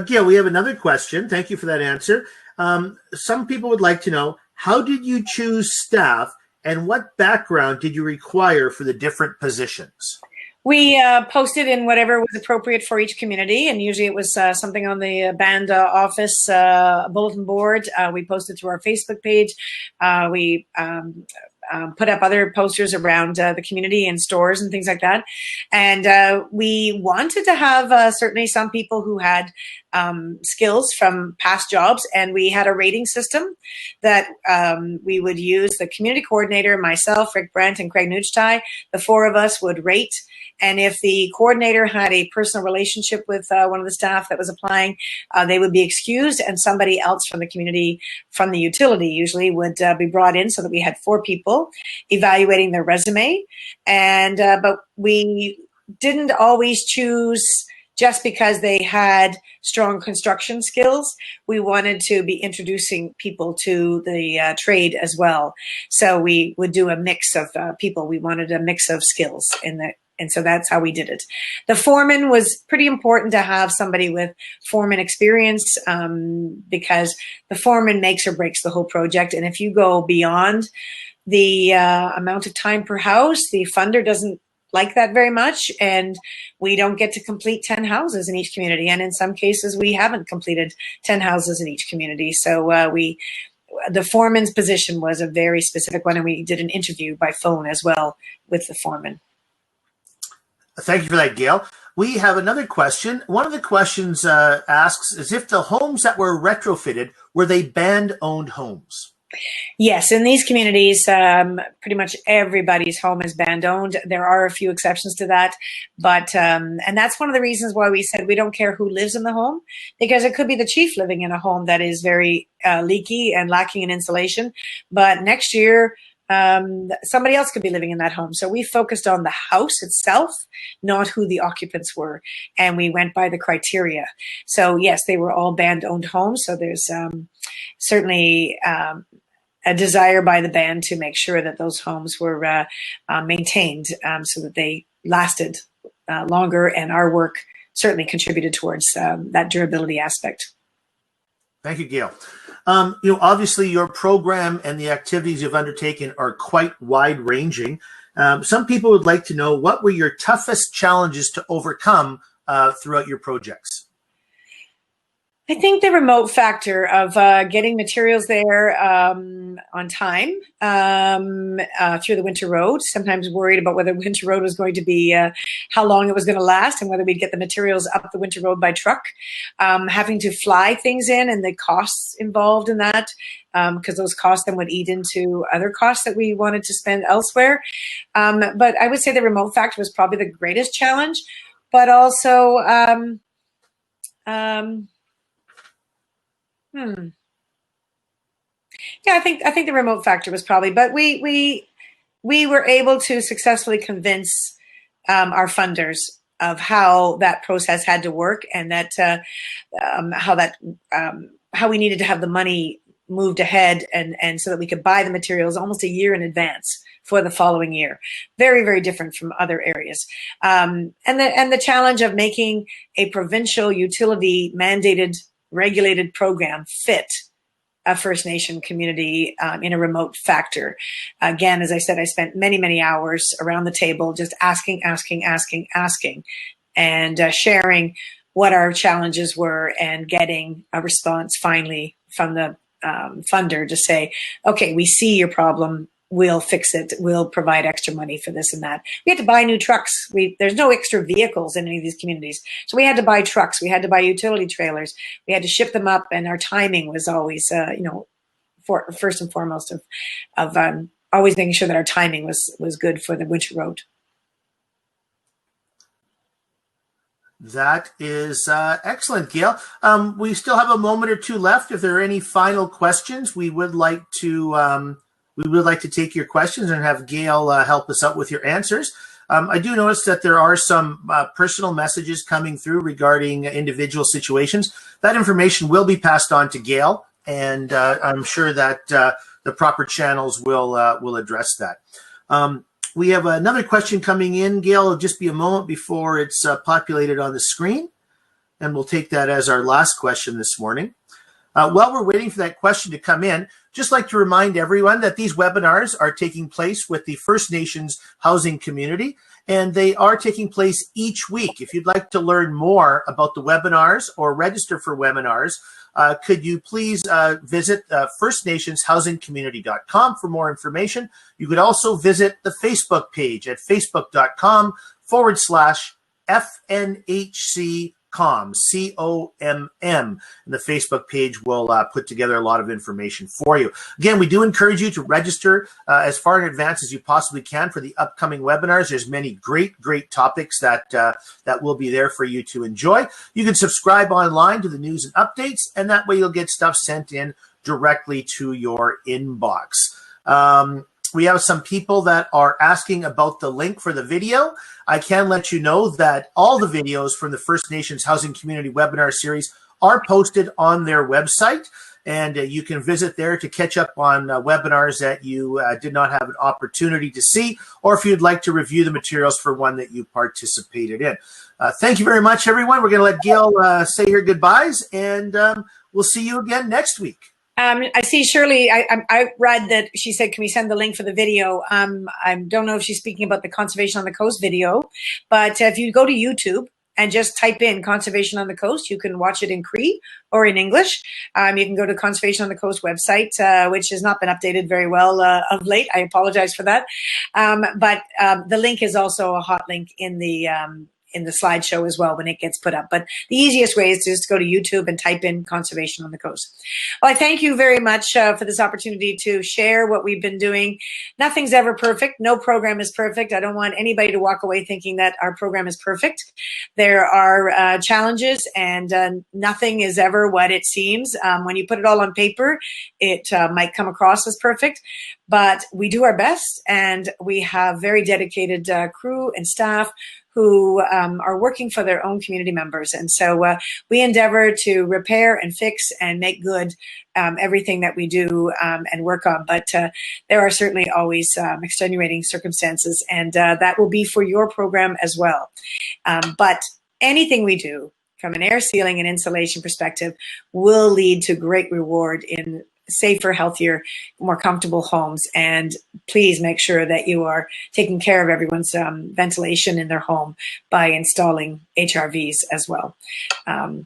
Gail, we have another question. Thank you for that answer. Some people would like to know, how did you choose staff and what background did you require for the different positions? We posted in whatever was appropriate for each community, and usually it was something on the band office bulletin board. We posted through our Facebook page. We put up other posters around the community and stores and things like that. And we wanted to have certainly some people who had skills from past jobs, and we had a rating system that we would use. The community coordinator, myself, Rick Brent, and Craig Nuchtai, the four of us would rate. And if the coordinator had a personal relationship with one of the staff that was applying, they would be excused, and somebody else from the community, from the utility usually, would be brought in, so that we had four people evaluating their resume. And but we didn't always choose just because they had strong construction skills. We wanted to be introducing people to the trade as well. So we would do a mix of people. We wanted a mix of skills in the. And so that's how we did it. The foreman was pretty important to have somebody with foreman experience, because the foreman makes or breaks the whole project. And if you go beyond the amount of time per house, the funder doesn't like that very much. And we don't get to complete 10 houses in each community. And in some cases, we haven't completed 10 houses in each community. So the foreman's position was a very specific one. And we did an interview by phone as well with the foreman. Thank you for that, Gail. We have another question. One of the questions asks is if the homes that were retrofitted, were they band-owned homes? Yes, in these communities, pretty much everybody's home is band-owned. There are a few exceptions to that, but and that's one of the reasons why we said we don't care who lives in the home, because it could be the chief living in a home that is very leaky and lacking in insulation, but next year, somebody else could be living in that home. So we focused on the house itself, not who the occupants were. And we went by the criteria. So yes, they were all band-owned homes. So there's certainly a desire by the band to make sure that those homes were maintained so that they lasted longer. And our work certainly contributed towards that durability aspect. Thank you, Gail. Obviously your program and the activities you've undertaken are quite wide-ranging. Some people would like to know, what were your toughest challenges to overcome throughout your projects? I think the remote factor of getting materials there on time through the winter road, sometimes worried about whether winter road was going to be, how long it was going to last, and whether we'd get the materials up the winter road by truck, having to fly things in and the costs involved in that, because those costs then would eat into other costs that we wanted to spend elsewhere. But I would say the remote factor was probably the greatest challenge, but also yeah, I think the remote factor was probably, but we were able to successfully convince our funders of how that process had to work, and that how we needed to have the money moved ahead, and so that we could buy the materials almost a year in advance for the following year. Very, very different from other areas. And the challenge of making a provincial utility mandated regulated program fit a First Nation community in a remote factor. Again, as I said, I spent many, many hours around the table just asking, and sharing what our challenges were, and getting a response finally from the funder to say, okay, we see your problem. We'll fix it. We'll provide extra money for this and that. We had to buy new trucks. There's no extra vehicles in any of these communities. So we had to buy trucks. We had to buy utility trailers. We had to ship them up, and our timing was always, for first and foremost of always making sure that our timing was good for the winter road. That is excellent, Gail. We still have a moment or two left. If there are any final questions, we would like to take your questions and have Gail help us out with your answers. I do notice that there are some personal messages coming through regarding individual situations. That information will be passed on to Gail, and I'm sure that the proper channels will address that. We have another question coming in. Gail, it'll just be a moment before it's populated on the screen, and we'll take that as our last question this morning. While we're waiting for that question to come in, just like to remind everyone that these webinars are taking place with the First Nations housing community, and they are taking place each week. If you'd like to learn more about the webinars or register for webinars, could you please visit firstnationshousingcommunity.com for more information. You could also visit the Facebook page at facebook.com/FNHC COM, C-O-M-M, and the Facebook page will put together a lot of information for you. Again, we do encourage you to register as far in advance as you possibly can for the upcoming webinars. There's many great topics that will be there for you to enjoy. You can subscribe online to the news and updates, and that way you'll get stuff sent in directly to your inbox. We have some people that are asking about the link for the video. I can let you know that all the videos from the First Nations Housing Community webinar series are posted on their website, and you can visit there to catch up on webinars that you did not have an opportunity to see, or if you'd like to review the materials for one that you participated in. Thank you very much, everyone. We're going to let Gail say her goodbyes, and we'll see you again next week. I see Shirley, I read that she said, can we send the link for the video? I don't know if she's speaking about the Conservation on the Coast video, but if you go to YouTube and just type in Conservation on the Coast, you can watch it in Cree or in English. You can go to Conservation on the Coast website, which has not been updated very well of late. I apologize for that. But the link is also a hot link in the slideshow as well when it gets put up. But the easiest way is to just go to YouTube and type in Conservation on the Coast. Well, I thank you very much for this opportunity to share what we've been doing. Nothing's ever perfect. No program is perfect. I don't want anybody to walk away thinking that our program is perfect. There are challenges, and nothing is ever what it seems. When you put it all on paper, it might come across as perfect, but we do our best, and we have very dedicated crew and staff who are working for their own community members. And so we endeavor to repair and fix and make good everything that we do and work on. But there are certainly always extenuating circumstances, and that will be for your program as well. But anything we do from an air sealing and insulation perspective will lead to great reward in safer, healthier, more comfortable homes. And please make sure that you are taking care of everyone's ventilation in their home by installing HRVs as well.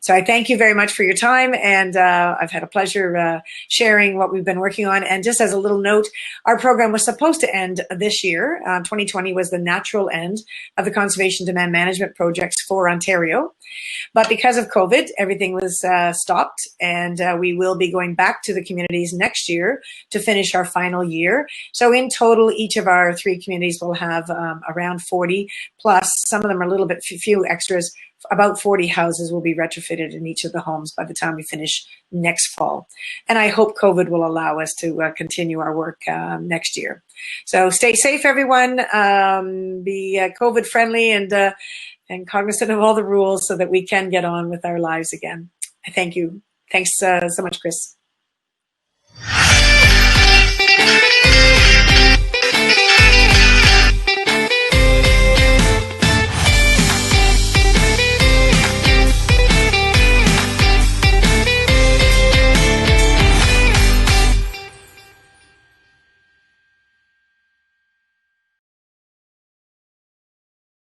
So I thank you very much for your time, and I've had a pleasure sharing what we've been working on. And just as a little note, our program was supposed to end this year. 2020 was the natural end of the conservation demand management projects for Ontario. But because of COVID, everything was stopped, and we will be going back to the communities next year to finish our final year. So in total, each of our 3 communities will have around 40, plus some of them are a little bit few extras. About 40 houses will be retrofitted in each of the homes by the time we finish next fall. And I hope COVID will allow us to continue our work next year. So stay safe, everyone. Be COVID friendly and cognizant of all the rules so that we can get on with our lives again. Thank you. Thanks so much, Chris.